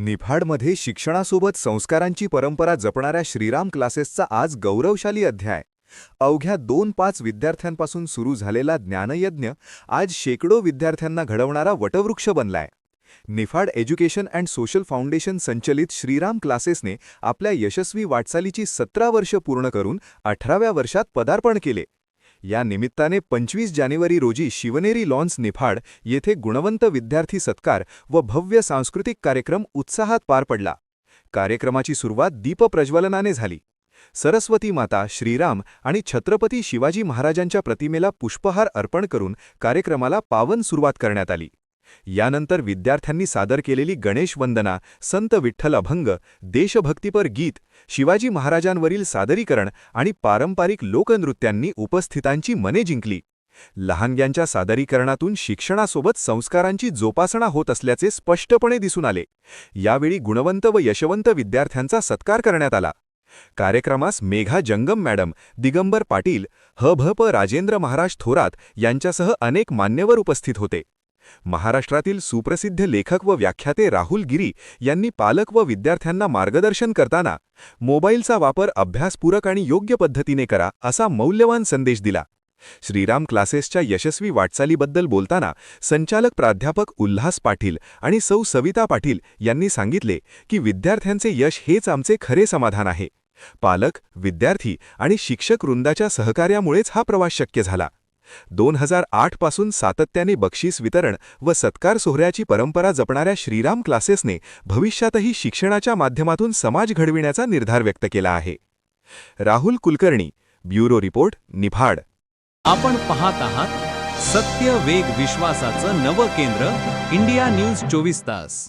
निफाडमध्ये शिक्षणासोबत संस्कारांची परंपरा जपणाऱ्या श्रीराम क्लासेसचा आज गौरवशाली अध्याय. अवघ्या 2-5 विद्यार्थ्यांपासून सुरू झालेला ज्ञानयज्ञ आज शेकडो विद्यार्थ्यांना घडवणारा वटवृक्ष बनलाय. Niphad education and social foundation संचलित श्रीराम क्लासेसने आपल्या यशस्वी वाटचालीची 17 वर्ष पूर्ण करून 18व्या वर्षात पदार्पण केले. या निमित्ताने 25 जानेवारी रोजी शिवनेरी लॉन्स निफाड येथे गुणवंत विद्यार्थी सत्कार व भव्य सांस्कृतिक कार्यक्रम उत्साहात पार पडला. कार्यक्रमाची सुरुवात दीपप्रज्वलनाने झाली. सरस्वती माता, श्रीराम आणि छत्रपती शिवाजी महाराजांच्या प्रतिमेला पुष्पहार अर्पण करून कार्यक्रमाला पावन सुरुवात करण्यात आली. यानंतर विद्यार्थ्यांनी सादर केलेली गणेश वंदना, संत विठ्ठल अभंग, देशभक्तीपर गीत, शिवाजी महाराजांवरील सादरीकरण आणि पारंपरिक लोकनृत्यांनी उपस्थितांची मने जिंकली. लहानग्यांच्या सादरीकरणातून शिक्षणासोबत संस्कारांची जोपासना होत असल्याचे स्पष्टपणे दिसून आले. यावेळी गुणवंत व यशवंत विद्यार्थ्यांचा सत्कार करण्यात आला. कार्यक्रमास मेघा जंगम मॅडम, दिगंबर पाटील, ह.भ.प. राजेंद्र महाराज थोरात यांच्यासह अनेक मान्यवर उपस्थित होते. महाराष्ट्रातील सुप्रसिद्ध लेखक व व्याख्याते राहुल गिरी यांनी पालक व विद्यार्थ्यांना मार्गदर्शन करताना मोबाईलचा वापर अभ्यासपूरक आणि योग्य पद्धतीने करा असा मौल्यवान संदेश दिला. श्रीराम क्लासेसच्या यशस्वी वाटचालीबद्दल बोलताना संचालक प्राध्यापक उल्हास पाटील आणि सौ सविता पाटील यांनी सांगितले की विद्यार्थ्यांचे यश हेच आमचे खरे समाधान आहे. पालक, विद्यार्थी आणि शिक्षक वृंदाच्या सहकार्यामुळेच हा प्रवास शक्य झाला. 2008 पासून सातत्याने बक्षीस वितरण व सत्कार सोहळ्याची परंपरा जपणाऱ्या श्रीराम क्लासेसने भविष्यातही शिक्षणाच्या माध्यमातून समाज घडविण्याचा निर्धार व्यक्त केला आहे. Rahul Kulkarni, bureau report, Niphad. आपण पाहत आहात सत्य, वेग, विश्वासाचं नवं केंद्र, इंडिया न्यूज 24 तास.